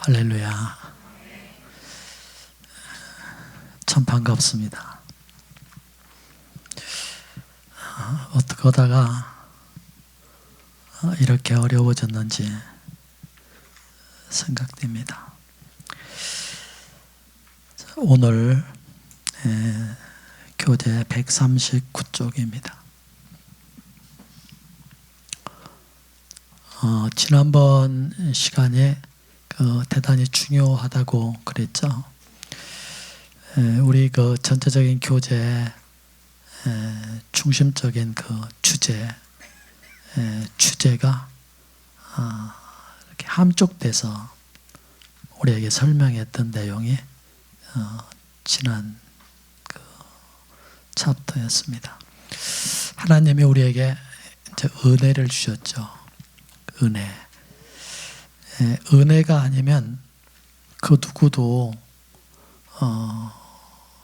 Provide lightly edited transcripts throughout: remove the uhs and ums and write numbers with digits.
할렐루야. 참 반갑습니다. 어떻게 하다가 이렇게 어려워졌는지 생각됩니다. 오늘 교재 139쪽입니다. 지난번 시간에 대단히 중요하다고 그랬죠. 우리 전체적인 교재의 중심적인 주제가 이렇게 함축돼서 우리에게 설명했던 내용이 지난 챕터였습니다. 하나님이 우리에게 이제 은혜를 주셨죠. 은혜가 아니면 그 누구도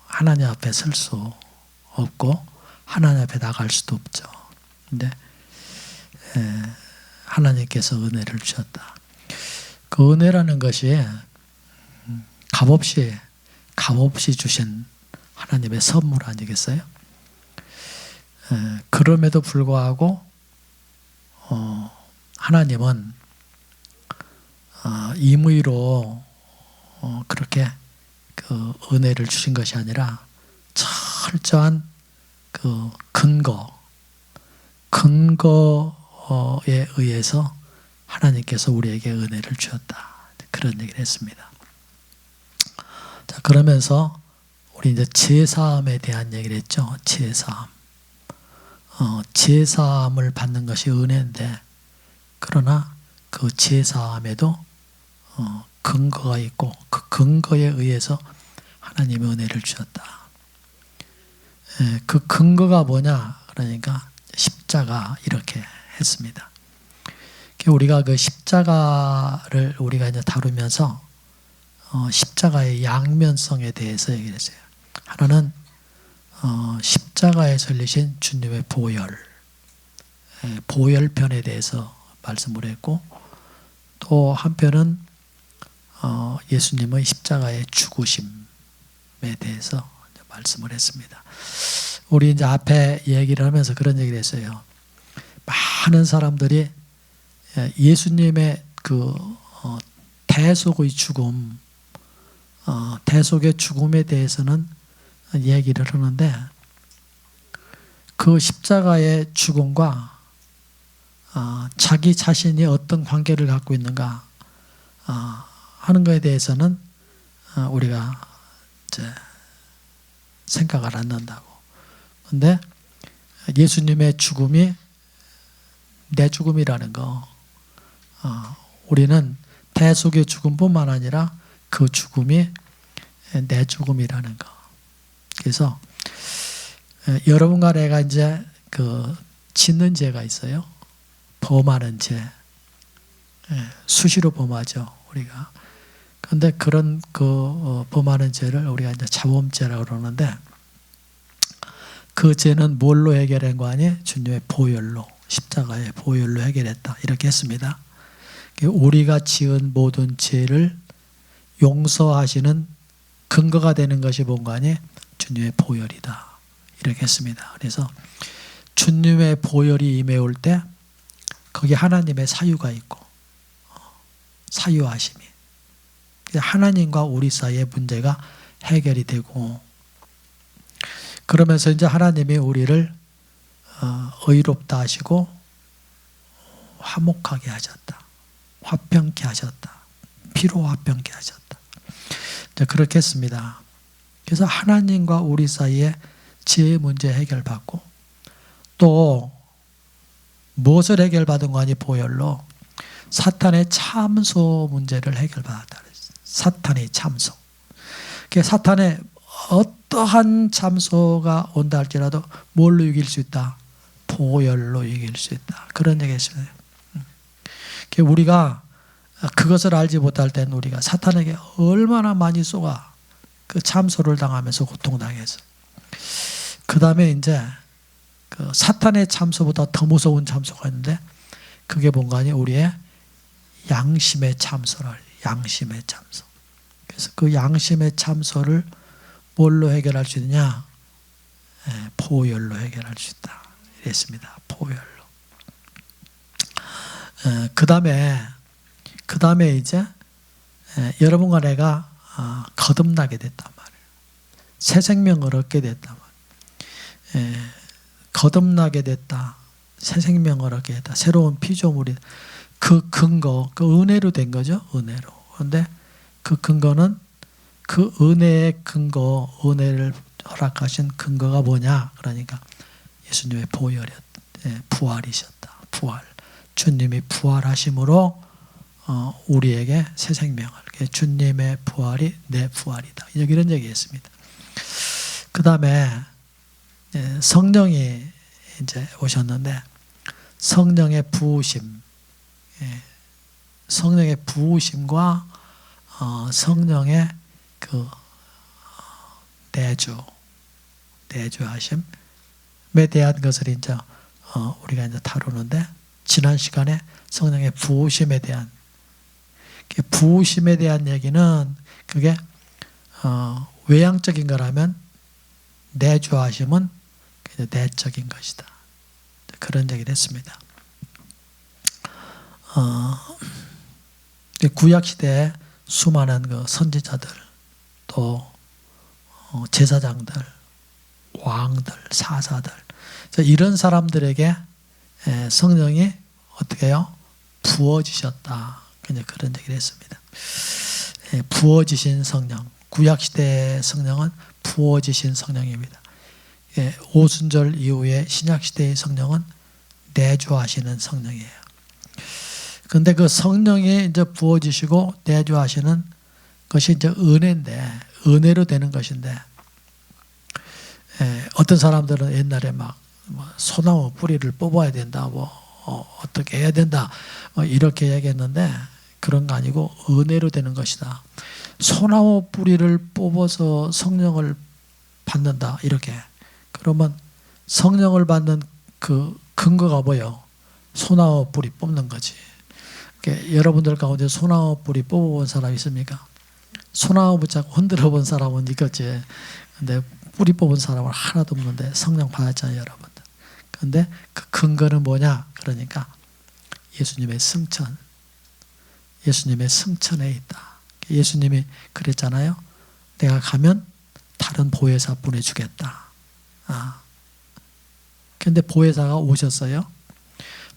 하나님 앞에 설 수 없고 하나님 앞에 나갈 수도 없죠. 근데 하나님께서 은혜를 주셨다. 그 은혜라는 것이 값없이 주신 하나님의 선물 아니겠어요? 그럼에도 불구하고 하나님은 임의로 그렇게 은혜를 주신 것이 아니라 철저한 근거에 의해서 하나님께서 우리에게 은혜를 주셨다. 그런 얘기를 했습니다. 자, 그러면서 우리 이제 제사함에 대한 얘기를 했죠. 제사함. 제사함을 받는 것이 은혜인데, 그러나 그 제사함에도 근거가 있고 그 근거에 의해서 하나님의 은혜를 주셨다. 그 근거가 뭐냐? 그러니까 십자가 이렇게 했습니다. 우리가 그 십자가를 우리가 이제 다루면서 십자가의 양면성에 대해서 얘기를 했어요. 하나는 십자가에 설리신 주님의 보혈편에 대해서 말씀을 했고, 또 한편은 예수님의 십자가의 죽으심에 대해서 말씀을 했습니다. 우리 이제 앞에 얘기를 하면서 그런 얘기를 했어요. 많은 사람들이 예수님의 대속의 죽음, 대속의 죽음에 대해서는 얘기를 하는데, 그 십자가의 죽음과 자기 자신이 어떤 관계를 갖고 있는가 하는 것에 대해서는 우리가 이제 생각을 안 한다고. 그런데 예수님의 죽음이 내 죽음이라는 거, 우리는 대속의 죽음뿐만 아니라 그 죽음이 내 죽음이라는 거. 그래서 여러분과 내가 이제 짓는 죄가 있어요. 범하는 죄. 수시로 범하죠, 우리가. 그런데 그런 범하는 죄를 우리가 이제 자범죄라고 그러는데, 그 죄는 뭘로 해결한 거 아니? 주님의 보혈로, 십자가의 보혈로 해결했다. 이렇게 했습니다. 우리가 지은 모든 죄를 용서하시는 근거가 되는 것이 뭔가 아니? 주님의 보혈이다. 이렇게 했습니다. 그래서 주님의 보혈이 임해올 때 거기 하나님의 사유가 있고, 사유하심이, 하나님과 우리 사이의 문제가 해결이 되고, 그러면서 이제 하나님이 우리를 의롭다 하시고 화목하게 하셨다. 화평케 하셨다. 피로 화평케 하셨다. 이제 그렇게 했습니다. 그래서 하나님과 우리 사이에 죄의 문제 해결받고, 또 무엇을 해결받은 거 아니? 보혈로 사탄의 참소 문제를 해결받았다. 사탄의 참소. 사탄의 어떠한 참소가 온다 할지라도 뭘로 이길 수 있다? 보혈로 이길 수 있다. 그런 얘기 했어요. 우리가 그것을 알지 못할 때는 우리가 사탄에게 얼마나 많이 쏘가 그 참소를 당하면서 고통당해서, 그 다음에 이제 사탄의 참소보다 더 무서운 참소가 있는데, 그게 뭔가 아니? 우리의 양심의 참소를 양심의 참소. 그래서 그 양심의 참소를 뭘로 해결할 수 있느냐? 포열로 해결할 수 있다. 이랬습니다. 포열로. 그 다음에 이제 여러분과 내가 거듭나게 됐단 말이에요. 새 생명을 얻게 됐단 말이에요. 거듭나게 됐다. 새 생명을 얻게 됐다. 새로운 피조물이 그 근거, 그 은혜로 된 거죠. 은혜로. 그런데 그 근거는 그 은혜의 근거, 은혜를 허락하신 근거가 뭐냐? 그러니까 예수님의 부활이셨다. 부활. 주님이 부활하심으로 우리에게 새 생명을. 주님의 부활이 내 부활이다. 이런 얘기했습니다. 그 다음에 성령이 이제 오셨는데 성령의 부으심, 성령의 부으심과 성령의 그 내주하심에 대한 것을 이제 우리가 이제 다루는데 지난 시간에 성령의 부으심에 대한 얘기는 그게 외향적인 거라면 내주하심은 내적인 것이다. 그런 얘기를 했습니다. 구약 시대에 수많은 그 선지자들 또 제사장들, 왕들, 사사들 이런 사람들에게 성령이 어떻게 해요? 부어지셨다. 그런 얘기를 했습니다. 부어지신 성령. 구약시대의 성령은 부어지신 성령입니다. 오순절 이후에 신약시대의 성령은 내주하시는 성령이에요. 그런데 그 성령이 이제 부어지시고 내주하시는 것이 이제 은혜인데, 은혜로 되는 것인데, 어떤 사람들은 옛날에 막 소나무 뿌리를 뽑아야 된다, 어떻게 해야 된다, 이렇게 얘기했는데, 그런 거 아니고 은혜로 되는 것이다. 소나무 뿌리를 뽑아서 성령을 받는다, 이렇게. 그러면 성령을 받는 그 근거가 뭐예요? 소나무 뿌리 뽑는 거지. 여러분들 가운데 소나무 뿌리 뽑아본 사람 있습니까? 소나무 붙잡고 흔들어 본 사람은 이거지. 근데 뿌리 뽑은 사람은 하나도 없는데 성령 받았잖아요, 여러분들. 그런데 그 근거는 뭐냐? 그러니까 예수님의 승천. 예수님의 승천에 있다. 예수님이 그랬잖아요. 내가 가면 다른 보혜사 보내주겠다. 그런데 보혜사가 오셨어요.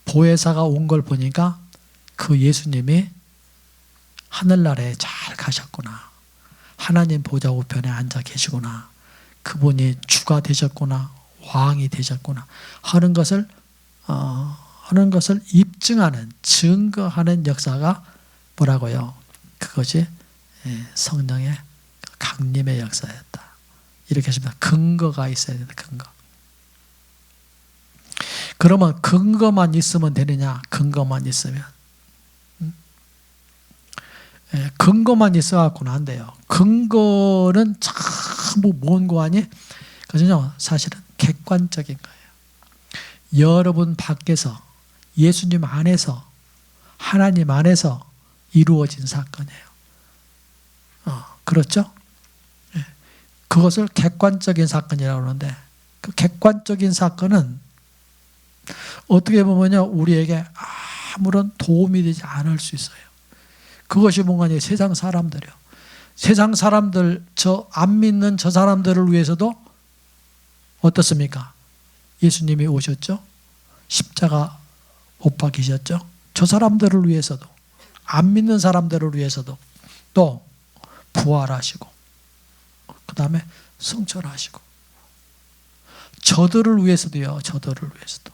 보혜사가 온 걸 보니까 그 예수님이 하늘나라에 잘 가셨구나. 하나님 보좌 우편에 앉아 계시구나. 그분이 주가 되셨구나. 왕이 되셨구나. 하는 것을 입증하는, 증거하는 역사가 뭐라고요? 그것이 성령의 강림의 역사였다. 이렇게 했습니다. 근거가 있어야 된다. 근거. 그러면 근거만 있으면 되느냐? 근거만 있으면. 근거만 있어갖고는 안 돼요. 근거는 전부 뭔고 하니? 그거는요, 사실은 객관적인 거예요. 여러분 밖에서, 예수님 안에서, 하나님 안에서 이루어진 사건이에요. 그렇죠? 그것을 객관적인 사건이라고 하는데, 그 객관적인 사건은 어떻게 보면요, 우리에게 아무런 도움이 되지 않을 수 있어요. 그것이 뭔가 세상 사람들이요. 세상 사람들, 안 믿는 저 사람들을 위해서도 어떻습니까? 예수님이 오셨죠? 십자가 못 박히셨죠? 저 사람들을 위해서도, 안 믿는 사람들을 위해서도 또 부활하시고, 그 다음에 승천하시고, 저들을 위해서도요. 저들을 위해서도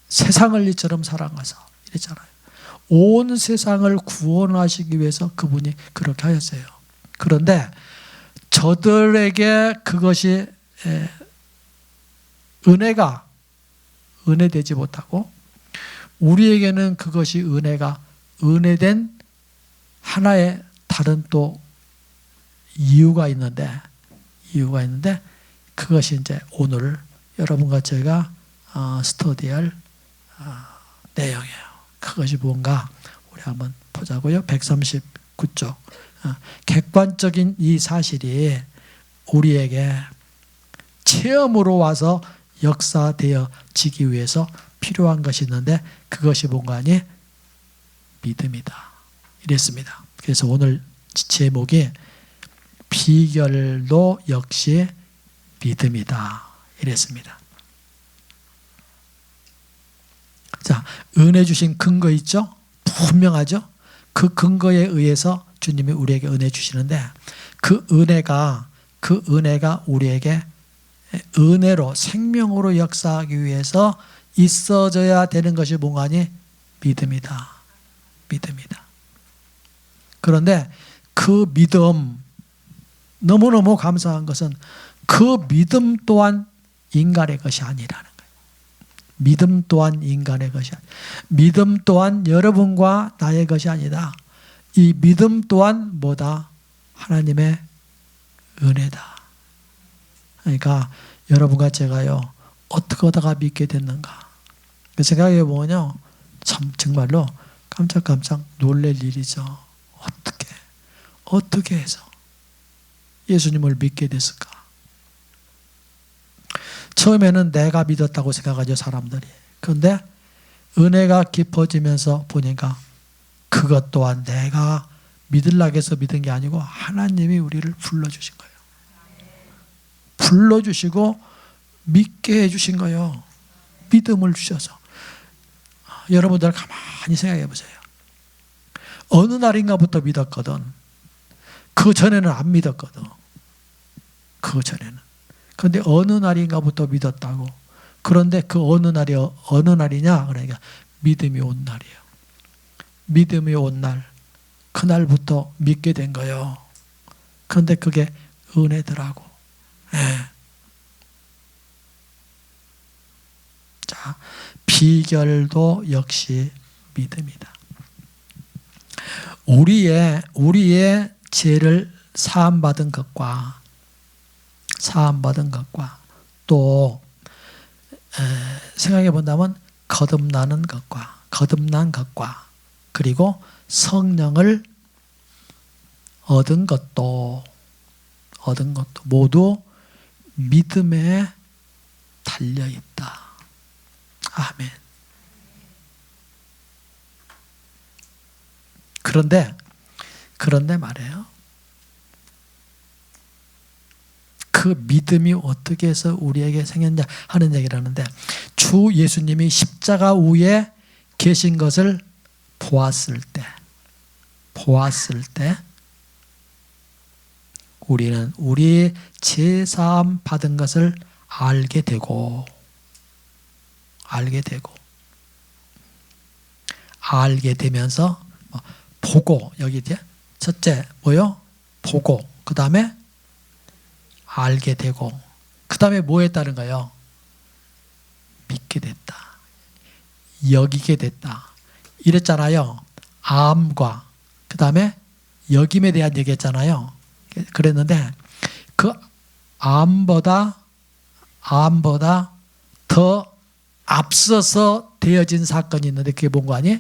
세상을 이처럼 사랑하사 이랬잖아요. 온 세상을 구원하시기 위해서 그분이 그렇게 하셨어요. 그런데 저들에게 그것이 은혜되지 못하고, 우리에게는 그것이 은혜된 하나의 다른 또 이유가 있는데 그것이 이제 오늘 여러분과 제가 스터디할 내용이에요. 그것이 뭔가 우리 한번 보자고요. 139쪽. 객관적인 이 사실이 우리에게 체험으로 와서 역사되어지기 위해서 필요한 것이 있는데 그것이 뭔가 하니 믿음이다. 이랬습니다. 그래서 오늘 제목이 비결도 역시 믿음이다. 이랬습니다. 자, 은혜 주신 근거 있죠? 분명하죠? 그 근거에 의해서 주님이 우리에게 은혜 주시는데 그 은혜가 우리에게 은혜로 생명으로 역사하기 위해서 있어져야 되는 것이 뭔가 하니 믿음이다. 믿음이다. 그런데 그 믿음, 너무너무 감사한 것은 그 믿음 또한 인간의 것이 아니라는 거예요. 믿음 또한 인간의 것이 아니다. 믿음 또한 여러분과 나의 것이 아니다. 이 믿음 또한 뭐다? 하나님의 은혜다. 그러니까 여러분과 제가요, 어떻게 하다가 믿게 됐는가? 생각해 보면요, 참 정말로 깜짝깜짝 놀랄 일이죠. 어떻게 해서 예수님을 믿게 됐을까? 처음에는 내가 믿었다고 생각하죠, 사람들이. 그런데 은혜가 깊어지면서 보니까 그것 또한 내가 믿으려고 해서 믿은 게 아니고 하나님이 우리를 불러주신 거예요. 불러주시고 믿게 해주신 거예요. 믿음을 주셔서. 여러분들 가만히 생각해 보세요. 어느 날인가부터 믿었거든. 그 전에는 안 믿었거든. 그 전에는. 그런데 어느 날인가부터 믿었다고. 그런데 그 어느 날이 어느 날이냐? 그러니까 믿음이 온 날이에요. 믿음이 온 날. 그날부터 믿게 된 거예요. 그런데 그게 은혜더라고. 예. 자, 비결도 역시 믿음이다. 우리의 죄를 사함받은 것과 또 생각해 본다면 거듭난 것과 그리고 성령을 얻은 것도 모두 믿음에 달려있다. 아멘. 그런데 말이에요. 그 믿음이 어떻게 해서 우리에게 생겼냐 하는 얘기를 하는데 주 예수님이 십자가 위에 계신 것을 보았을 때 우리는 우리의 죄사함 받은 것을 알게 되고 알게 되면서 보고 여기 이제 첫째 뭐요? 보고 그 다음에 알게 되고 그 다음에 뭐 했다는 거예요? 믿게 됐다. 여기게 됐다. 이랬잖아요. 암과 그 다음에 여김에 대한 얘기했잖아요. 그랬는데 그 암보다 더 앞서서 되어진 사건이 있는데 그게 뭔 거 아니에요?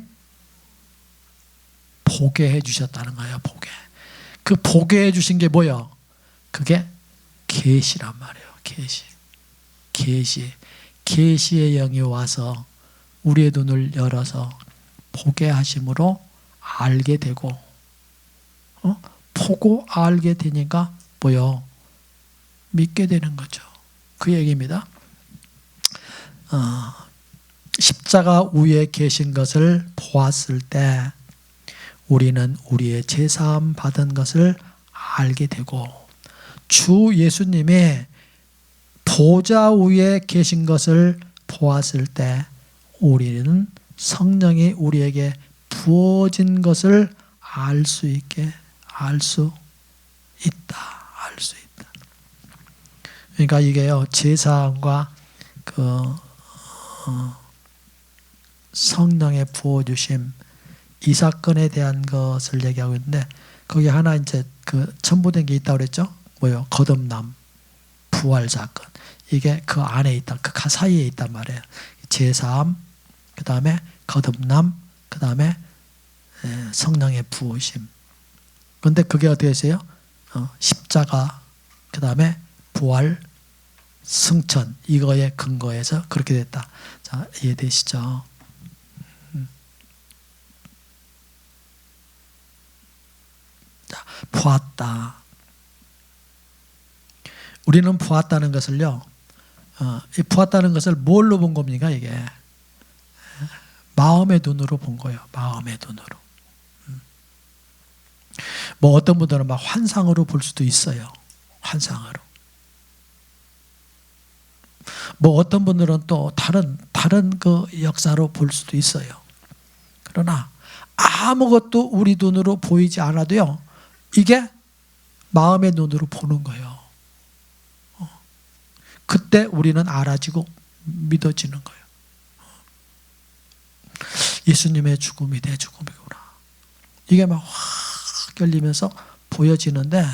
보게 해주셨다는 거예요. 그 보게 해주신 게 뭐예요? 그게 계시란 말이에요. 계시의 영이 와서 우리의 눈을 열어서 보게 하심으로 알게 되고 보고 알게 되니까 뭐요? 믿게 되는 거죠. 그 얘기입니다. 십자가 위에 계신 것을 보았을 때 우리는 우리의 죄사함 받은 것을 알게 되고 주 예수님의 보좌 위에 계신 것을 보았을 때 우리는 성령이 우리에게 부어진 것을 알 수 있다. 그러니까 이게요, 제사함과 성령의 부어주심 이 사건에 대한 것을 얘기하고 있는데 거기 하나 이제 첨부된 게 있다고 그랬죠? 뭐요? 거듭남, 부활 사건. 이게 그 안에 있다. 그 사이에 있단 말이에요. 제사함, 그 다음에 거듭남, 그 다음에 성령의 부으심. 그런데 그게 어떻게 했어요? 십자가, 그 다음에 부활, 승천, 이거에 근거해서 그렇게 됐다. 자, 이해되시죠? 자, 보았다. 우리는 보았다는 것을요, 이 보았다는 것을 뭘로 본 겁니까, 이게? 마음의 눈으로 본 거예요. 마음의 눈으로. 뭐 어떤 분들은 막 환상으로 볼 수도 있어요. 환상으로. 뭐 어떤 분들은 또 다른 그 역사로 볼 수도 있어요. 그러나 아무것도 우리 눈으로 보이지 않아도요, 이게 마음의 눈으로 보는 거예요. 그때 우리는 알아지고 믿어지는 거예요. 예수님의 죽음이 내 죽음이구나. 이게 막 확 열리면서 보여지는데,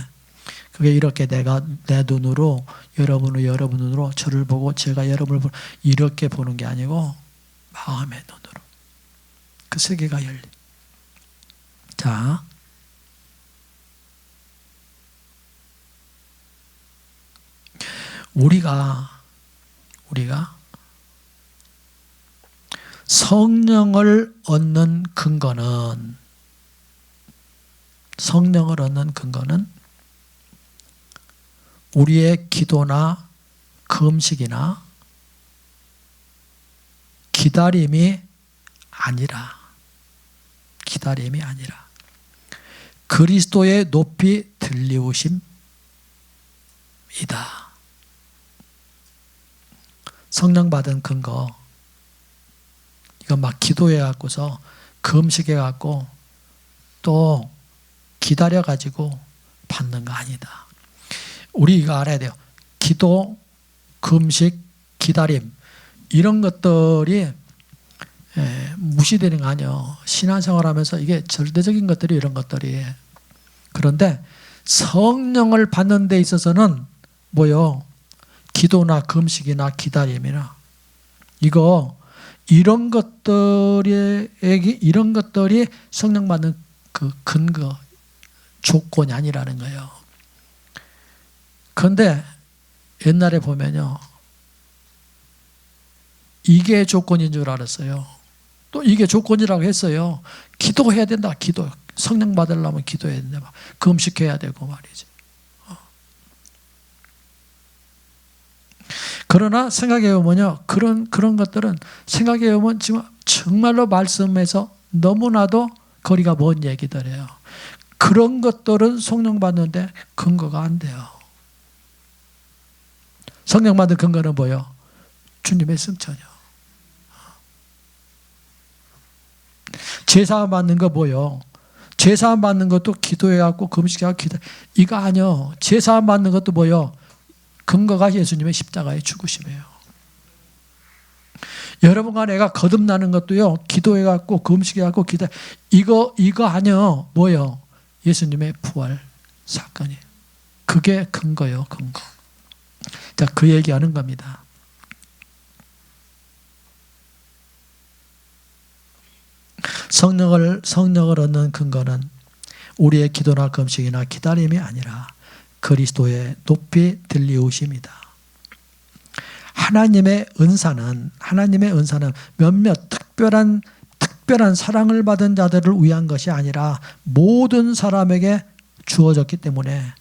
그게 이렇게 내가 내 눈으로 여러분 눈으로 저를 보고 제가 여러분을 보고 이렇게 보는 게 아니고 마음의 눈으로 그 세계가 열리. 자, 우리가 성령을 얻는 근거는 우리의 기도나 금식이나 기다림이 아니라 그리스도의 높이 들리우심이다. 성령 받은 근거, 이건 막 기도해 갖고서 금식해 갖고 또 기다려 가지고 받는 거 아니다. 우리가 알아야 돼요. 기도, 금식, 기다림, 이런 것들이 무시되는 거 아니에요. 신앙생활 하면서 이게 절대적인 것들이 이런 것들이. 그런데 성령을 받는 데 있어서는 뭐요? 기도나 금식이나 기다림이나 이런 것들이 성령 받는 그 근거, 조건이 아니라는 거예요. 그런데 옛날에 보면요, 이게 조건인 줄 알았어요. 또 이게 조건이라고 했어요. 기도해야 된다. 기도. 성령 받으려면 기도해야 된다. 금식해야 되고 말이지. 그러나 생각해보면요, 그런 것들은 생각해보면 지금 정말로 말씀에서 너무나도 거리가 먼 얘기들이에요. 그런 것들은 성령 받는데 근거가 안 돼요. 성령 받는 근거는 뭐예요? 주님의 승천이요. 제사함 받는 거 뭐예요? 제사함 받는 것도 기도해갖고 금식하고 이거 아니요. 제사함 받는 것도 뭐예요? 근거가 예수님의 십자가의 죽으심이에요. 여러분과 내가 거듭나는 것도요, 기도해갖고 금식해갖고 이거 아니요. 뭐예요? 예수님의 부활 사건이에요. 그게 근거예요. 근거. 자, 그 얘기하는 겁니다. 성령을 얻는 근거는 우리의 기도나 금식이나 기다림이 아니라 그리스도의 높이 들리우심이다. 하나님의 은사는 몇몇 특별한 사랑을 받은 자들을 위한 것이 아니라 모든 사람에게 주어졌기 때문에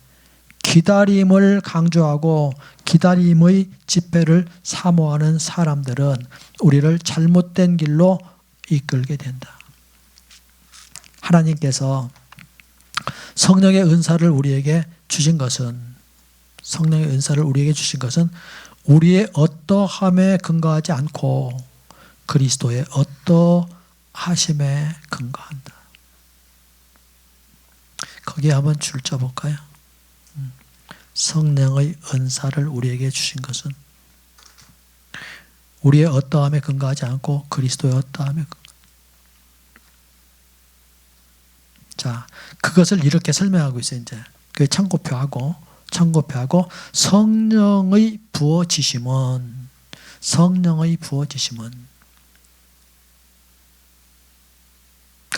기다림을 강조하고 기다림의 집회를 사모하는 사람들은 우리를 잘못된 길로 이끌게 된다. 하나님께서 성령의 은사를 우리에게 주신 것은 우리의 어떠함에 근거하지 않고 그리스도의 어떠하심에 근거한다. 거기에 한번 줄 쳐볼까요? 성령의 은사를 우리에게 주신 것은 우리의 어떠함에 근거하지 않고 그리스도의 어떠함에 근거. 자, 그것을 이렇게 설명하고 있어요. 이제 그 참고표하고 성령의 부어지심은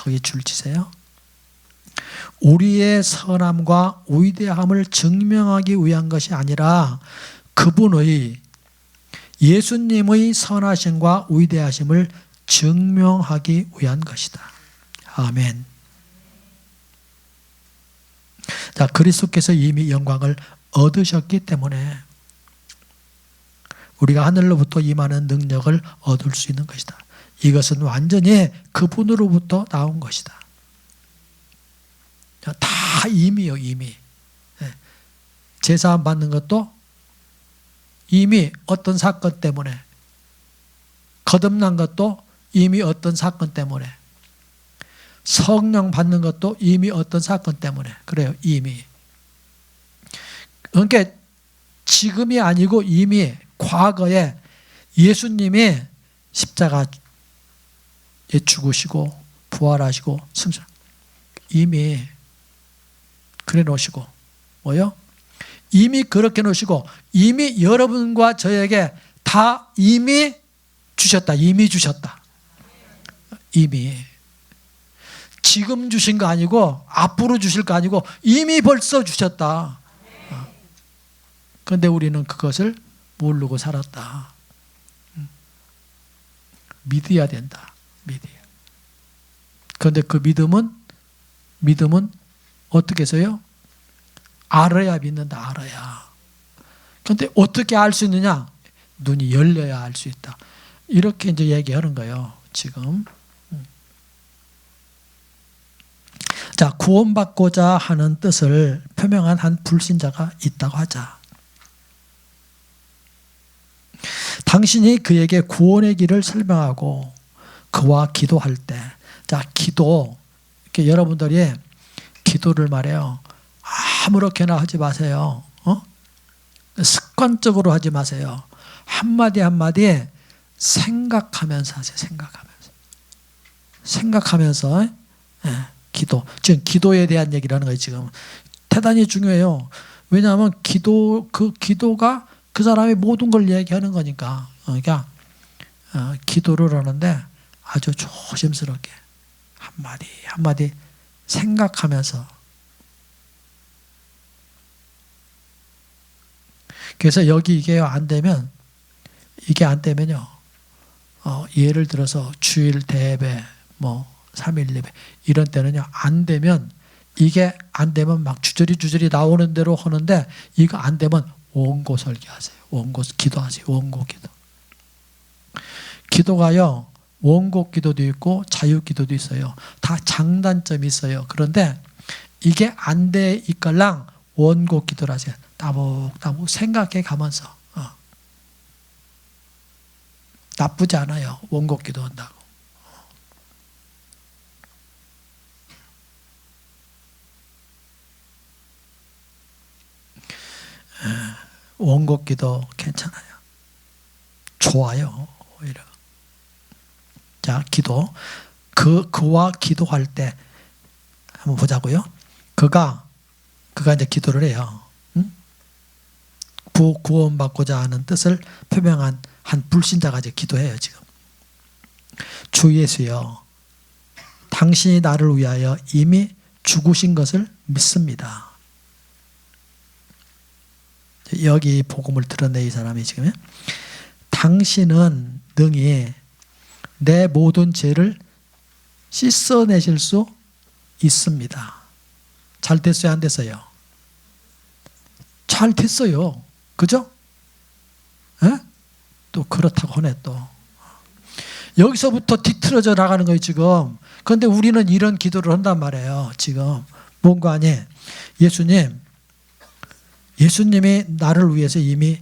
거기 줄 치세요. 우리의 선함과 위대함을 증명하기 위한 것이 아니라 그분의 예수님의 선하심과 위대하심을 증명하기 위한 것이다. 아멘. 자, 그리스도께서 이미 영광을 얻으셨기 때문에 우리가 하늘로부터 임하는 능력을 얻을 수 있는 것이다. 이것은 완전히 그분으로부터 나온 것이다. 다 임이요, 임이. 제사 받는 것도 이미 어떤 사건 때문에, 거듭난 것도 이미 어떤 사건 때문에, 성령 받는 것도 이미 어떤 사건 때문에. 그래요, 이미. 그러니까 지금이 아니고 이미 과거에 예수님이 십자가에 죽으시고 부활하시고 승천, 이미 그래 놓으시고, 뭐요? 이미 그렇게 놓으시고 이미 여러분과 저에게 다 이미 주셨다. 이미 주셨다. 이미. 지금 주신 거 아니고 앞으로 주실 거 아니고 이미 벌써 주셨다. 그런데 우리는 그것을 모르고 살았다. 믿어야 된다. 믿어야. 그런데 그 믿음은 어떻게 해서요? 알아야 믿는다. 알아야. 그런데 어떻게 알 수 있느냐? 눈이 열려야 알 수 있다. 이렇게 이제 얘기하는 거예요. 지금. 자, 구원받고자 하는 뜻을 표명한 한 불신자가 있다고 하자. 당신이 그에게 구원의 길을 설명하고 그와 기도할 때, 자, 기도, 이렇게 여러분들이 기도를 말해요. 아무렇게나 하지 마세요. 습관적으로 하지 마세요. 한마디 한마디 생각하면서 하세요. 생각하면서 기도. 지금 기도에 대한 얘기를 하는 거예요. 지금 대단히 중요해요. 왜냐하면 기도가 그 사람의 모든 걸 얘기하는 거니까. 그러니까 기도를 하는데 아주 조심스럽게 한마디 한마디 생각하면서. 그래서 여기 이게 안 되면요, 예를 들어서 주일 대예배, 3일 예배 이런 때는요, 안 되면, 이게 안 되면 막 주저리 나오는 대로 하는데, 이거 안 되면 원고 설교하세요. 원고 기도하세요. 원고 기도. 기도가요, 원고 기도도 있고 자유 기도도 있어요. 다 장단점이 있어요. 그런데 이게 안 돼 있걸랑 원고 기도를 하세요. 따복따복 생각해 가면서. 나쁘지 않아요. 원고 기도한다고. 원고 기도 괜찮아요. 좋아요. 오히려. 자, 기도. 그와 기도할 때 한번 보자고요. 그가 이제 기도를 해요. 구원받고자 하는 뜻을 표명한 한 불신자가 이제 기도해요. 지금. 주 예수여, 당신이 나를 위하여 이미 죽으신 것을 믿습니다. 여기 복음을 들었네, 이 사람이 지금. 당신은 능히 내 모든 죄를 씻어내실 수 있습니다. 잘 됐어요? 안 됐어요? 잘 됐어요. 그죠? 또 그렇다고 하네 또. 여기서부터 뒤틀어져 나가는 거예요 지금. 그런데 우리는 이런 기도를 한단 말이에요. 지금 뭔가 아니, 예수님이 나를 위해서 이미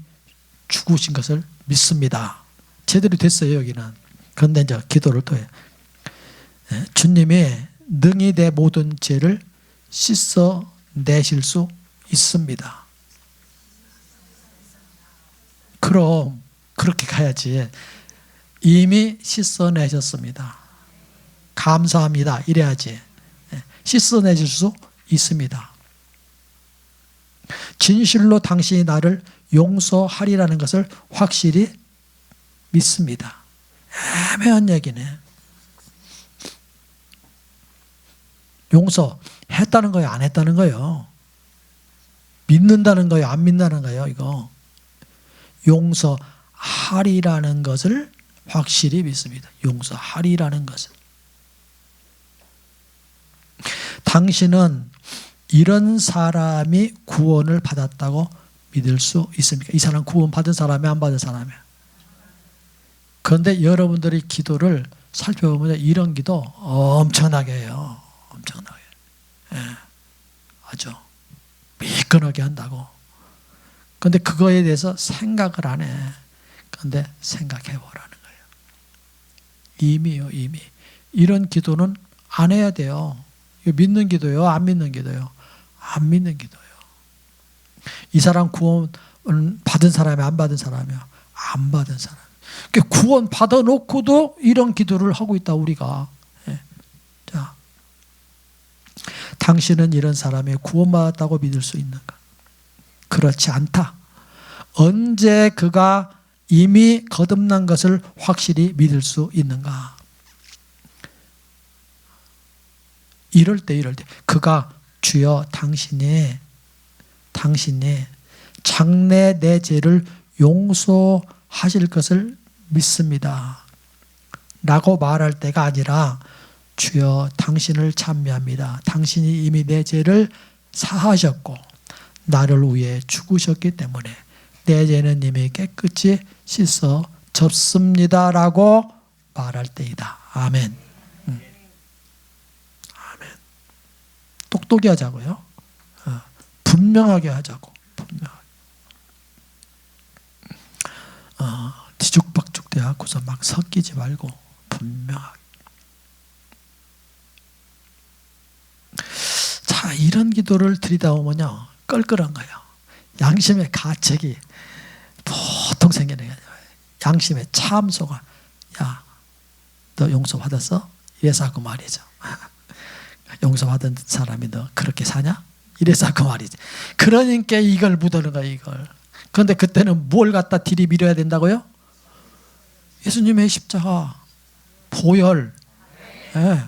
죽으신 것을 믿습니다. 제대로 됐어요 여기는. 그런데 이제 기도를 또 해요. 주님이 능히 내 모든 죄를 씻어내실 수 있습니다. 그럼 그렇게 가야지. 이미 씻어내셨습니다. 감사합니다. 이래야지. 씻어내실 수 있습니다. 진실로 당신이 나를 용서하리라는 것을 확실히 믿습니다. 애매한 얘기네. 용서했다는 거예요, 안 했다는 거예요? 믿는다는 거예요, 안 믿는다는 거예요? 이거 용서하리라는 것을 확실히 믿습니다. 용서하리라는 것을. 당신은 이런 사람이 구원을 받았다고 믿을 수 있습니까? 이 사람 구원 받은 사람이 안 받은 사람이야. 그런데 여러분들이 기도를 살펴보면 이런 기도 엄청나게 해요. 엄청나게. 예. 아주 미끈하게 한다고. 그런데 그거에 대해서 생각을 안 해. 그런데 생각해 보라는 거예요. 이미요, 이미. 이런 기도는 안 해야 돼요. 이거 믿는 기도요, 안 믿는 기도요? 안 믿는 기도요. 이 사람 구원 받은 사람이 안 받은 사람이야? 안 받은 사람. 구원 받아놓고도 이런 기도를 하고 있다, 우리가. 예. 자, 당신은 이런 사람이 구원받았다고 믿을 수 있는가? 그렇지 않다. 언제 그가 이미 거듭난 것을 확실히 믿을 수 있는가? 이럴 때 그가 주여 당신이 장래 내 죄를 용서하실 것을 믿습니다 라고 말할 때가 아니라 주여 당신을 찬미합니다. 당신이 이미 내 죄를 사하셨고 나를 위해 죽으셨기 때문에 내 죄는 이미 깨끗이 씻어졌습니다 라고 말할 때이다. 아멘. 아멘. 똑똑히 하자고요. 분명하게 하자고. 분명하게. 뒤죽박죽 돼갖고서 막 섞이지 말고 분명하게. 자, 이런 기도를 드리다 보면요 껄끄러운 거예요. 양심의 가책이 보통 생기는 게 아니라 양심의 참소가 야, 너 용서 받았어? 이래서 하고 말이죠. 용서 받은 사람이 너 그렇게 사냐? 이래서 하고 말이지. 그러니까 이걸 묻는 거야, 이걸. 그런데 그때는 뭘 갖다 들이밀어야 된다고요? 예수님의 십자가, 보혈. 예.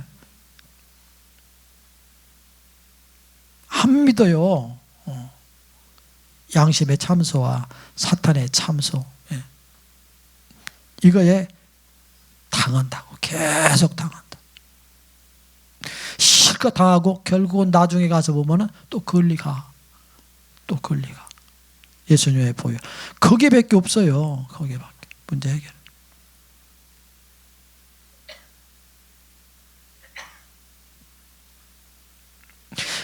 안 믿어요. 양심의 참소와 사탄의 참소. 예. 이거에 당한다고. 계속 당한다. 실컷 당하고 결국은 나중에 가서 보면은 또 권리가. 예수님의 보혈. 거기밖에 없어요. 거기밖에. 문제 해결.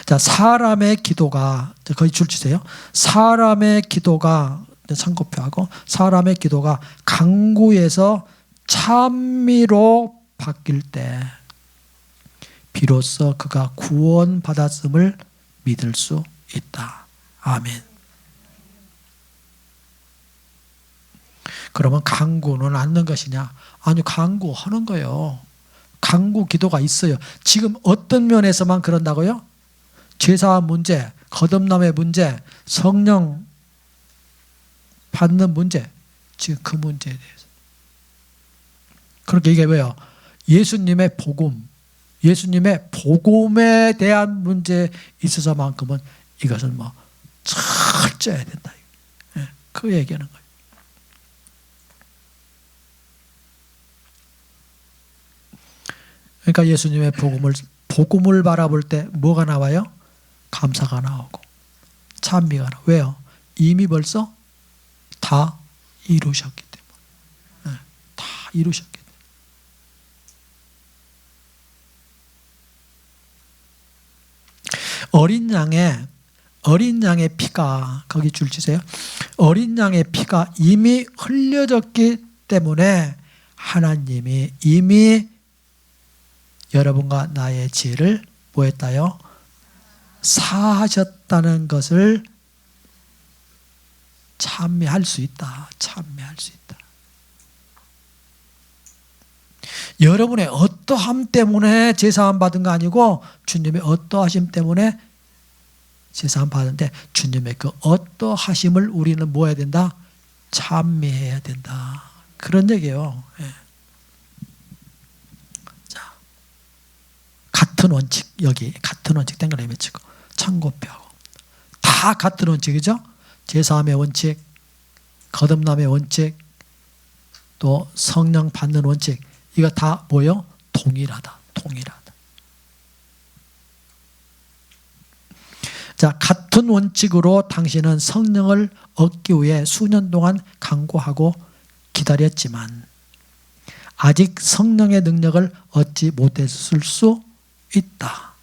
자, 사람의 기도가, 거기 줄 주세요. 사람의 기도가, 참고표하고, 사람의 기도가 간구에서 찬미로 바뀔 때, 비로소 그가 구원받았음을 믿을 수 있다. 아멘. 그러면 간구는 않는 것이냐? 아니, 간구하는 거예요. 간구 기도가 있어요. 지금 어떤 면에서만 그런다고요? 죄사함 문제, 거듭남의 문제, 성령 받는 문제, 지금 그 문제에 대해서. 그렇게 얘기해봐요. 예수님의 복음, 예수님의 복음에 대한 문제에 있어서만큼은 이것은 뭐 철저해야 된다. 그 얘기하는 거예요. 그러니까 예수님의 복음을 바라볼 때 뭐가 나와요? 감사가 나오고 찬미가 나오고. 왜요? 이미 벌써 다 이루셨기 때문에. 다 이루셨기 때문에. 어린 양의 피가, 거기 줄 치세요. 어린 양의 피가 이미 흘려졌기 때문에 하나님이 이미 여러분과 나의 죄를 뭐 했다요? 사하셨다는 것을 찬미할 수 있다. 찬미할 수 있다. 여러분의 어떠함 때문에 제사함 받은 거 아니고 주님의 어떠하심 때문에 제사함 받은데 주님의 그 어떠하심을 우리는 뭐 해야 된다? 찬미해야 된다. 그런 얘기예요. 자, 같은 같은 원칙, 여기 같은 원칙 땡글에 치고 창고표하고 다 같은 원칙이죠. 제사함의 원칙, 거듭남의 원칙, 또 성령 받는 원칙, 이거 다 뭐요? 동일하다. 자, 같은 원칙으로 당신은 성령을 얻기 위해 수년 동안 간구하고 기다렸지만 아직 성령의 능력을 얻지 못했을 수 있다.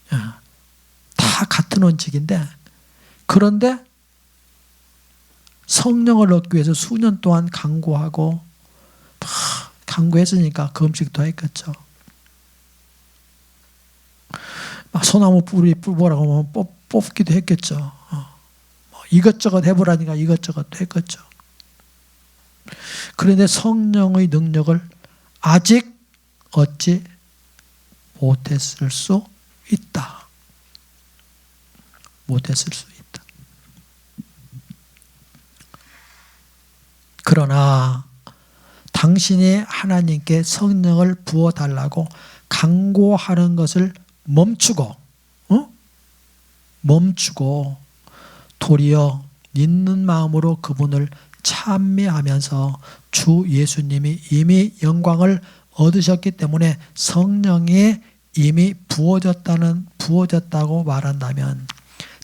다 같은 원칙인데, 그런데 성령을 얻기 위해서 수년 동안 간구하고 간구했으니까 금식도 했겠죠. 막 소나무 뿌리 뽑으라고 하면 뽑기도 했겠죠. 이것저것 해보라니까 이것저것 했겠죠. 그런데 성령의 능력을 아직 얻지 못했을 수 있다. 못했을 수 있다. 그러나 당신이 하나님께 성령을 부어달라고 간구하는 것을 멈추고 도리어 믿는 마음으로 그분을 찬미하면서 주 예수님이 이미 영광을 얻으셨기 때문에 성령이 이미 부어졌다고 말한다면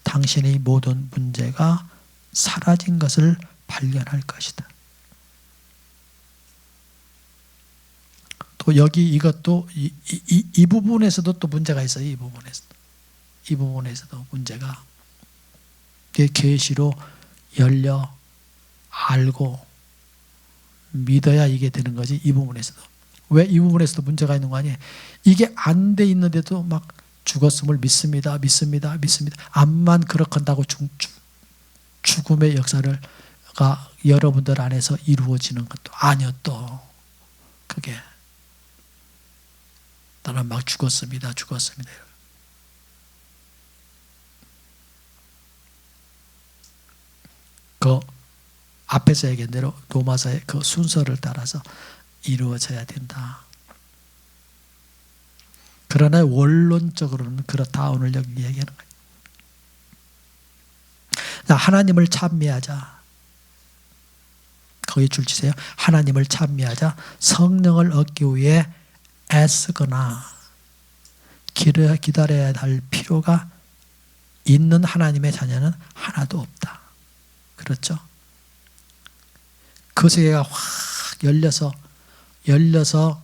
당신의 모든 문제가 사라진 것을 발견할 것이다. 또 여기 이것도 이 부분에서도 또 문제가 있어요. 이 부분에서도 문제가 계시로 열려 알고 믿어야 이게 되는 거지. 이 부분에서도. 왜 이 부분에서도 문제가 있는 거 아니에요? 이게 안 돼 있는데도 막 죽었음을 믿습니다. 암만 그렇건다고 죽음의 역사가 여러분들 안에서 이루어지는 것도 아니요. 또 그게 나는 막 죽었습니다. 그 앞에서 얘기한 대로 로마서의 그 순서를 따라서 이루어져야 된다. 그러나 원론적으로는 그렇다. 오늘 여기 얘기하는 거예요. 자, 하나님을 찬미하자. 거기 줄 치세요. 하나님을 찬미하자. 성령을 얻기 위해 애쓰거나 기다려야 할 필요가 있는 하나님의 자녀는 하나도 없다. 그렇죠? 그 세계가 확 열려서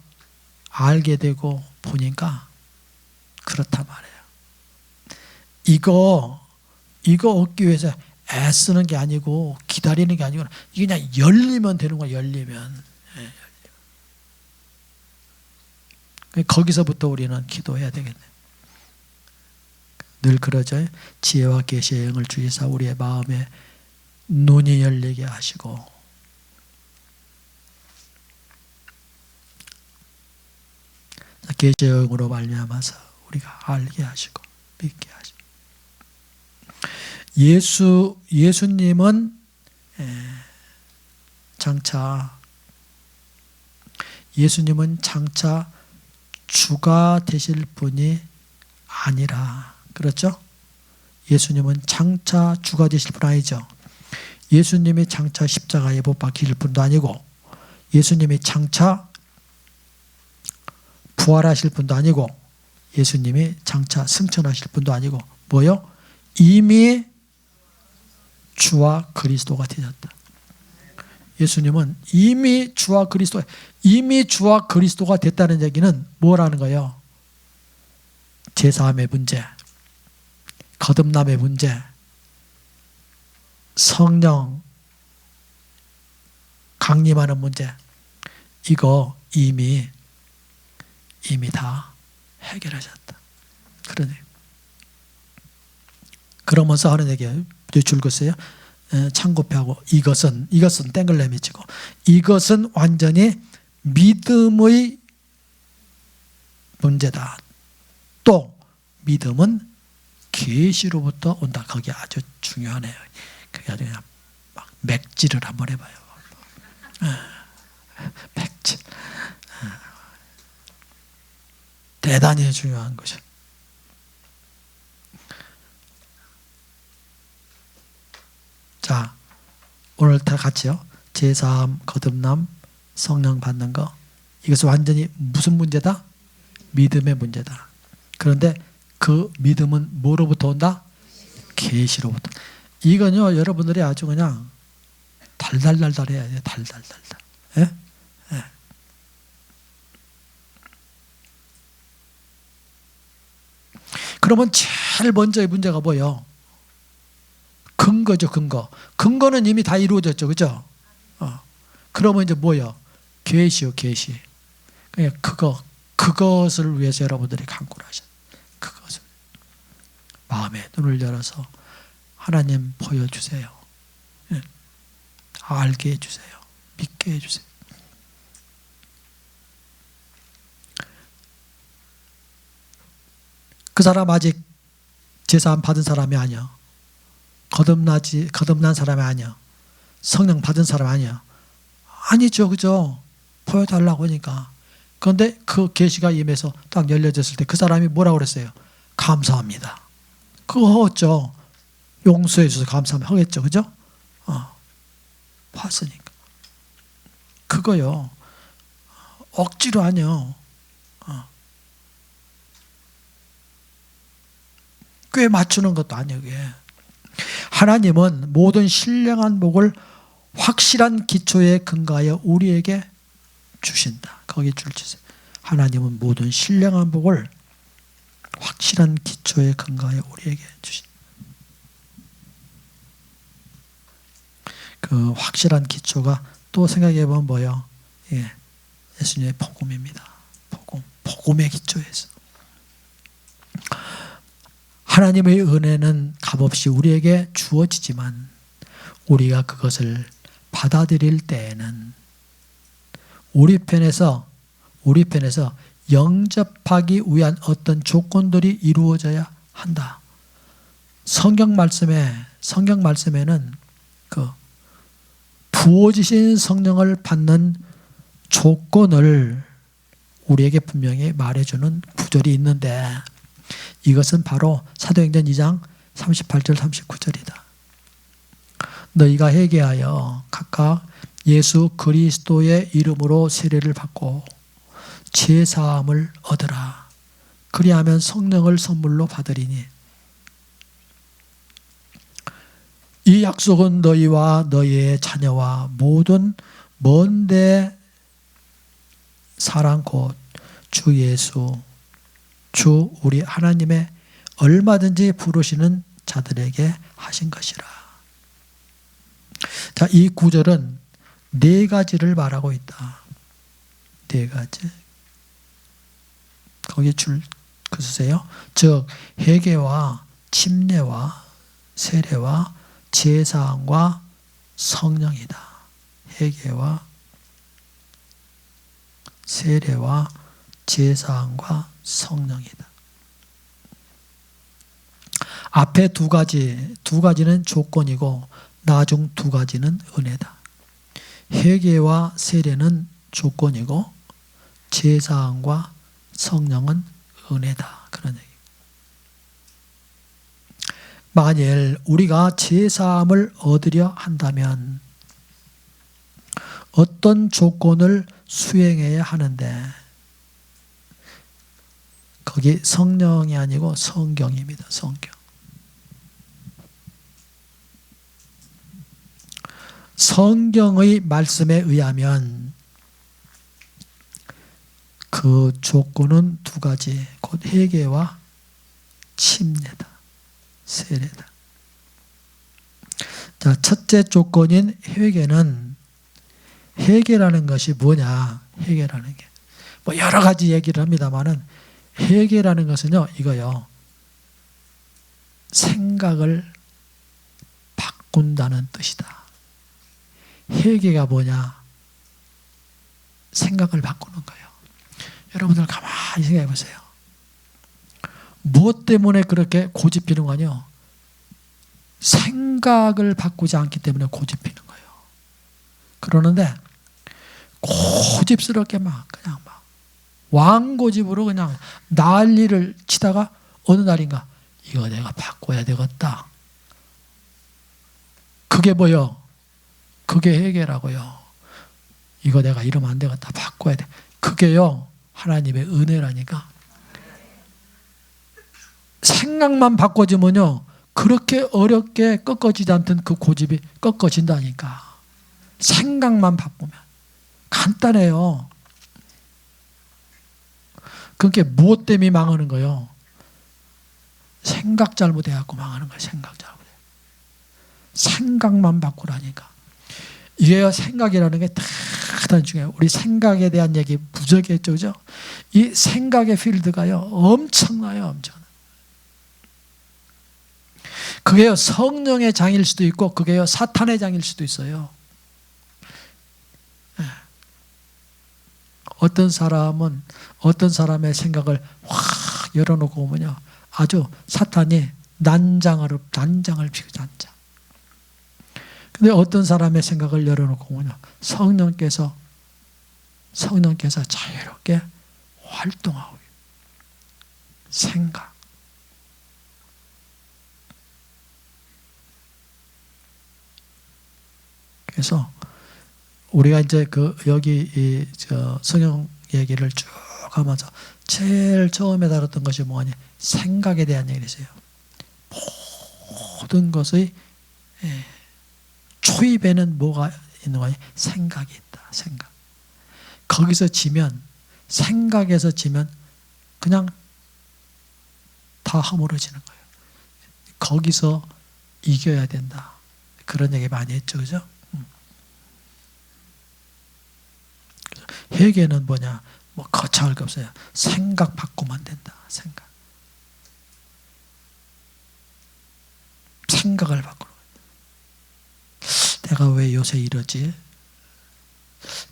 알게 되고 보니까 그렇단 말이에요. 이거 얻기 위해서 애쓰는 게 아니고 기다리는 게 아니고 이게 그냥 열리면 되는 거야. 열리면. 거기서부터 우리는 기도해야 되겠네요. 늘 그러죠. 지혜와 계시의 영을 주시사 우리의 마음에 눈이 열리게 하시고 계시의 영으로 말미암아서 우리가 알게 하시고 믿게 하시고 예수님은 장차 주가 되실 분이 아니라, 그렇죠? 예수님은 장차 주가 되실 분 아니죠. 예수님이 장차 십자가에 못 박히실 분도 아니고 예수님이 장차 부활하실 분도 아니고 예수님이 장차 승천하실 분도 아니고 뭐요? 이미 주와 그리스도가 되셨다. 예수님은 이미 주와 그리스도가 됐다는 얘기는 뭐라는 거예요? 제사함의 문제, 거듭남의 문제, 성령 강림하는 문제, 이거 이미 다 해결하셨다. 그러면서 하는 얘기예요. 줄긋어요. 창고표하고 이것은 땡글레 미치고 이것은 완전히 믿음의 문제다. 또 믿음은 계시로부터 온다. 그게 아주 중요하네요. 그게 아주 그냥 막 맥질을 한번 해봐요. 맥질. 대단히 중요한 거죠. 자, 오늘 다 같이요. 제사함, 거듭남, 성령 받는 거. 이것은 완전히 무슨 문제다? 믿음의 문제다. 그런데 그 믿음은 뭐로부터 온다? 계시로부터. 이건요, 여러분들이 아주 그냥 달달달달 해야 돼요. 달달달달. 예? 예. 그러면 제일 먼저의 문제가 뭐예요? 근거죠, 근거. 근거는 이미 다 이루어졌죠, 그죠? 그러면 이제 뭐예요? 계시요, 계시. 그냥 그것을 위해서 여러분들이 간구를 하셔. 그것을 마음의 눈을 열어서 하나님 보여주세요. 예. 알게 해주세요. 믿게 해주세요. 그 사람 아직 제사함 받은 사람이 아니야. 거듭난 사람이 아니야. 성령 받은 사람이 아니야. 아니죠, 그죠? 보여달라고 하니까. 그런데 그 계시가 임해서 딱 열려졌을 때 그 사람이 뭐라고 그랬어요? 감사합니다. 그거 하겠죠. 용서해 주셔서 감사합니다. 하겠죠, 그죠? 봤으니까. 그거요. 억지로 아니요. 꽤 맞추는 것도 아니에요, 그게. 하나님은 모든 신령한 복을 확실한 기초에 근거하여 우리에게 주신다. 거기에 줄 주세요. 하나님은 모든 신령한 복을 확실한 기초에 근거하여 우리에게 주신다. 그 확실한 기초가 또 생각해보면 뭐예요? 예, 예수님의 복음입니다. 복음의 기초에서. 하나님의 은혜는 값없이 우리에게 주어지지만 우리가 그것을 받아들일 때에는 우리 편에서 영접하기 위한 어떤 조건들이 이루어져야 한다. 성경 말씀에는 그 부어지신 성령을 받는 조건을 우리에게 분명히 말해주는 구절이 있는데 이것은 바로 사도행전 2장 38절 39절이다. 너희가 회개하여 각각 예수 그리스도의 이름으로 세례를 받고 죄사함을 얻으라. 그리하면 성령을 선물로 받으리니 이 약속은 너희와 너희의 자녀와 모든 먼데 사랑 곧 주 예수 주 우리 하나님의 얼마든지 부르시는 자들에게 하신 것이라. 자, 이 구절은 네 가지를 말하고 있다. 네 가지. 거기에 줄 쓰세요. 즉 회개와 침례와 세례와 제사함과 성령이다. 회개와 세례와 제사함과 성령이다. 앞에 두 가지는 조건이고 나중 두 가지는 은혜다. 회개와 세례는 조건이고 제사함과 성령은 은혜다. 그런 얘기. 만일 우리가 제사함을 얻으려 한다면 어떤 조건을 수행해야 하는데 거기 성령이 아니고 성경입니다. 성경. 성경의 말씀에 의하면 그 조건은 두 가지, 곧 회개와 침례다. 세례다. 자, 첫째 조건인 회개라는 것이 뭐냐? 회개라는 게 뭐 여러 가지 얘기를 합니다만은 회개라는 것은요, 이거요. 생각을 바꾼다는 뜻이다. 회개가 뭐냐? 생각을 바꾸는 거예요. 여러분들 가만히 생각해 보세요. 무엇 때문에 그렇게 고집피는 거냐? 생각을 바꾸지 않기 때문에 고집피는 거예요. 그러는데 고집스럽게 그냥 왕고집으로 그냥 난리를 치다가 어느 날인가 이거 내가 바꿔야 되겠다. 그게 뭐요? 그게 회개라고요. 이거 내가 이러면 안 되겠다. 바꿔야 돼. 그게요 하나님의 은혜라니까. 생각만 바꿔주면요 그렇게 어렵게 꺾어지지 않던 그 고집이 꺾어진다니까. 생각만 바꾸면 간단해요. 그게 무엇 때문에 망하는 거예요? 생각 잘못해갖고 망하는 거예요. 생각 잘못해. 생각만 바꾸라니까. 이게 생각이라는 게 대단히 중요해요. 우리 생각에 대한 얘기 무지하게 했죠, 그죠? 이 생각의 필드가요 엄청나요, 엄청. 그게요 성령의 장일 수도 있고 그게요 사탄의 장일 수도 있어요. 어떤 사람은 어떤 사람의 생각을 확 열어놓고 보면요 아주 사탄이 난장을 피고 난장. 근데 어떤 사람의 생각을 열어놓고 보면요 성령께서 자유롭게 활동하고 생각. 그래서 우리가 이제 여기 성경 얘기를 쭉 하면서 제일 처음에 다뤘던 것이 뭐냐? 생각에 대한 얘기를 했어요. 모든 것의 초입에는 뭐가 있는 거냐? 생각이 있다. 생각. 거기서 지면, 생각에서 지면 그냥 다 허물어지는 거예요. 거기서 이겨야 된다. 그런 얘기 많이 했죠, 그죠? 회개는 뭐냐? 뭐 거창할 게 없어요. 생각 바꾸면 된다. 생각을 바꾸는 거예요. 내가 왜 요새 이러지?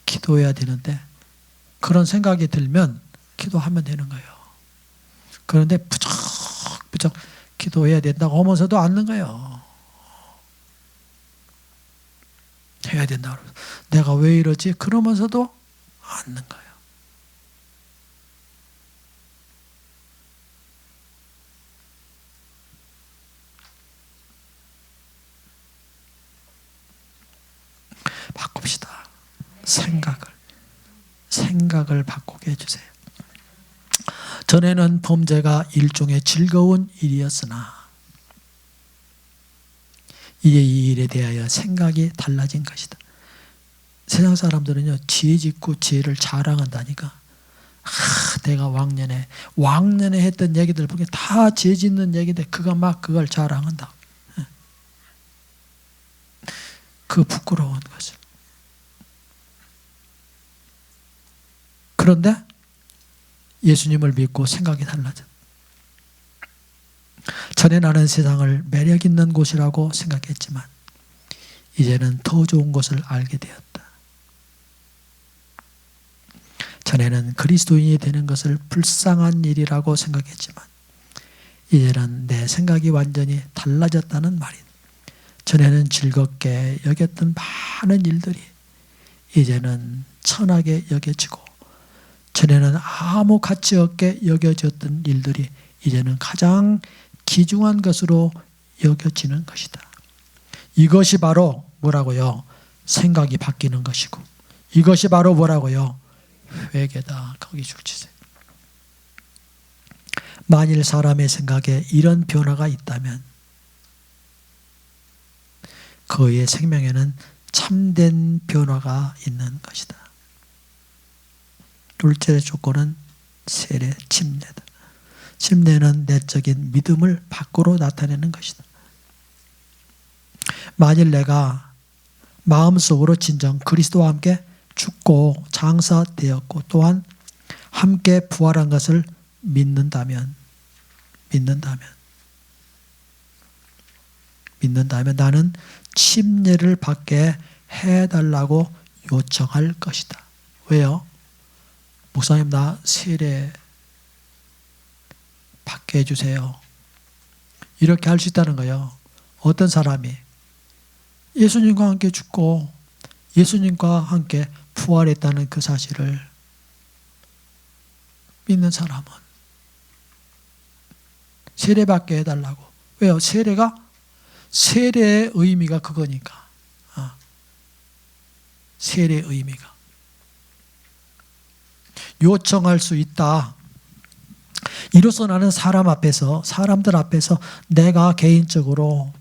기도해야 되는데 그런 생각이 들면 기도하면 되는 거예요. 그런데 부쩍부쩍 기도해야 된다고 하면서도 않는 거예요. 해야 된다고 그러면서 내가 왜 이러지? 그러면서도 않는 거예요. 바꿉시다. 생각을 바꾸게 해주세요. 전에는 범죄가 일종의 즐거운 일이었으나 이제 이 일에 대하여 생각이 달라진 것이다. 세상 사람들은요 지혜 짓고 지혜를 자랑한다니까. 내가 왕년에 했던 얘기들 보면 다 지혜 짓는 얘기인데 그가 막 그걸 자랑한다. 그 부끄러운 것을. 그런데 예수님을 믿고 생각이 달라져. 전에 나는 세상을 매력 있는 곳이라고 생각했지만 이제는 더 좋은 곳을 알게 되었다. 전에는 그리스도인이 되는 것을 불쌍한 일이라고 생각했지만 이제는 내 생각이 완전히 달라졌다는 말이다. 전에는 즐겁게 여겼던 많은 일들이 이제는 천하게 여겨지고 전에는 아무 가치 없게 여겨졌던 일들이 이제는 가장 귀중한 것으로 여겨지는 것이다. 이것이 바로 뭐라고요? 생각이 바뀌는 것이고 이것이 바로 뭐라고요? 회개다. 거기 줄치세요. 만일 사람의 생각에 이런 변화가 있다면 그의 생명에는 참된 변화가 있는 것이다. 둘째 조건은 세례, 침례다. 침례는 내적인 믿음을 밖으로 나타내는 것이다. 만일 내가 마음속으로 진정 그리스도와 함께 죽고 장사되었고 또한 함께 부활한 것을 믿는다면 나는 침례를 받게 해달라고 요청할 것이다. 왜요? 목사님 나 세례 받게 해주세요. 이렇게 할 수 있다는 거예요. 어떤 사람이 예수님과 함께 죽고 예수님과 함께 부활했다는 그 사실을 믿는 사람은 세례받게 해달라고. 왜요? 세례의 의미가 그거니까. 세례의 의미가. 요청할 수 있다. 이로써 나는 사람들 앞에서 내가 개인적으로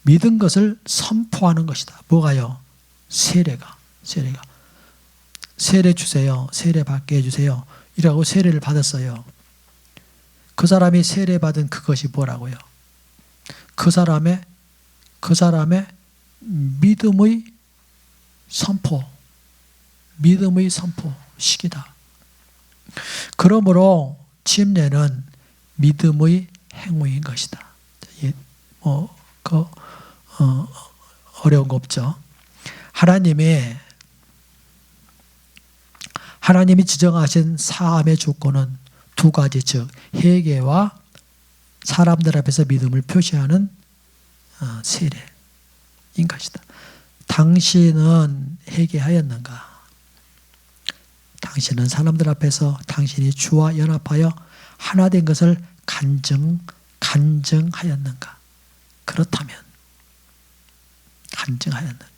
믿은 것을 선포하는 것이다. 뭐가요? 세례가. 세례 주세요. 세례 받게 해주세요. 이라고 세례를 받았어요. 그 사람이 세례 받은 그것이 뭐라고요? 그 사람의 믿음의 선포식이다. 그러므로 침례는 믿음의 행위인 것이다. 어려운 거 없죠. 하나님이 지정하신 사함의 조건은 두 가지, 즉 회개와 사람들 앞에서 믿음을 표시하는 세례인 것이다. 당신은 회개하였는가? 당신은 사람들 앞에서 당신이 주와 연합하여 하나 된 것을 간증하였는가? 그렇다면 간증하였는가?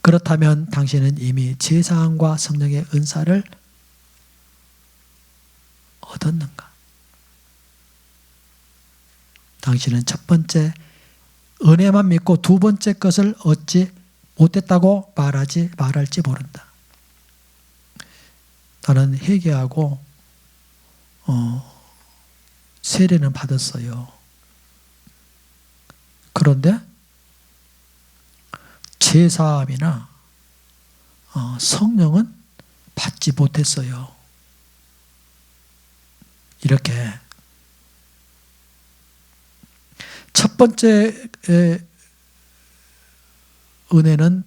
그렇다면 당신은 이미 제사함과 성령의 은사를 얻었는가? 당신은 첫 번째 은혜만 믿고 두 번째 것을 얻지 못했다고 말할지 모른다. 나는 회개하고 세례는 받았어요. 그런데 제사함이나 성령은 받지 못했어요. 이렇게 첫 번째 은혜는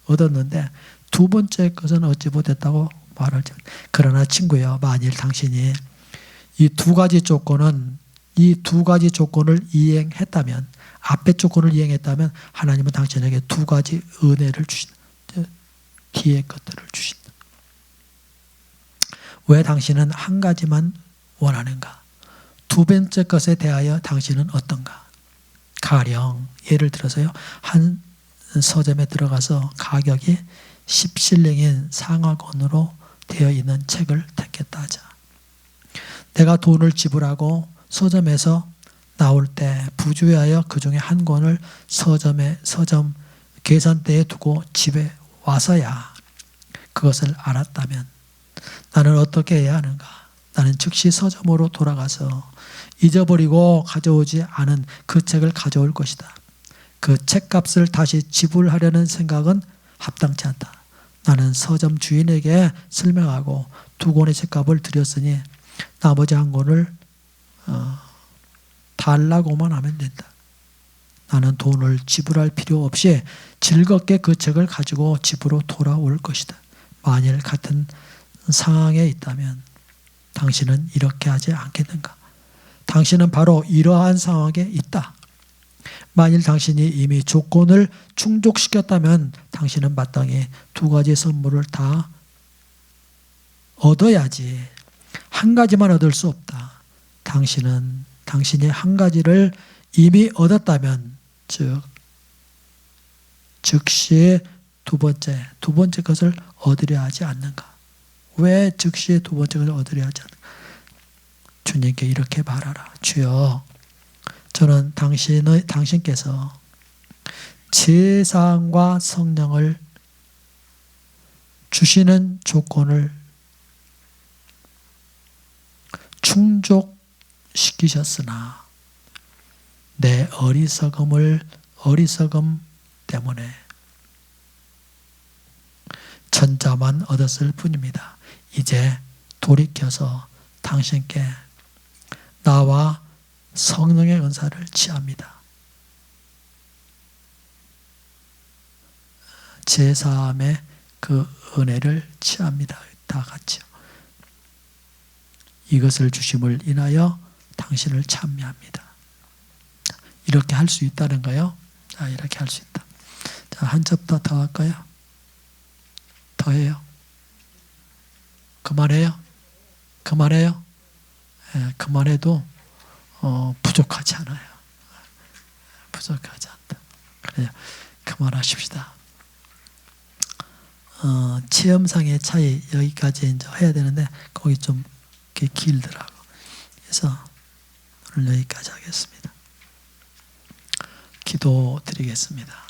얻었는데 두 번째 것은 얻지 못했다고 말할지. 그러나 친구요, 만일 당신이 이 두 가지 조건을 이행했다면, 앞의 조건을 이행했다면 하나님은 당신에게 두 가지 은혜를 주신다. 뒤의 것들을 주신다. 왜 당신은 한 가지만 원하는가? 두 번째 것에 대하여 당신은 어떤가? 가령 예를 들어서요, 한 서점에 들어가서 가격이 10실링인 상하권으로 되어 있는 책을 택했다 하자. 내가 돈을 지불하고 서점에서 나올 때 부주의하여 그 중에 한 권을 서점 계산대에 두고 집에 와서야 그것을 알았다면 나는 어떻게 해야 하는가? 나는 즉시 서점으로 돌아가서 잊어버리고 가져오지 않은 그 책을 가져올 것이다. 그 책값을 다시 지불하려는 생각은 합당치 않다. 나는 서점 주인에게 설명하고 두 권의 책값을 드렸으니 나머지 한 권을 달라고만 하면 된다. 나는 돈을 지불할 필요 없이 즐겁게 그 책을 가지고 집으로 돌아올 것이다. 만일 같은 상황에 있다면 당신은 이렇게 하지 않겠는가? 당신은 바로 이러한 상황에 있다. 만일 당신이 이미 조건을 충족시켰다면 당신은 마땅히 두 가지 선물을 다 얻어야지. 한 가지만 얻을 수 없다. 당신이 한 가지를 이미 얻었다면 즉시 두 번째 것을 얻으려 하지 않는가? 왜 즉시 두 번째 것을 얻으려 하지 않는가? 주님께 이렇게 말하라. 주여, 저는 당신께서 제사함과 성령을 주시는 조건을 충족시키셨으나 내 어리석음 때문에 전자만 얻었을 뿐입니다. 이제 돌이켜서 당신께 나와 성령의 은사를 취합니다. 제사함의 그 은혜를 취합니다. 다 같이요. 이것을 주심을 인하여 당신을 찬미합니다. 이렇게 할 수 있다는 거요. 이렇게 할 수 있다. 자, 한 첩더 더 할까요? 더 해요? 그만해요? 그만해요? 예, 그만해도 부족하지 않아요. 부족하지 않다. 그래요. 그만하십시다. 체험상의 차이 여기까지 이제 해야 되는데 거기 좀 길더라고. 그래서 오늘 여기까지 하겠습니다. 기도 드리겠습니다.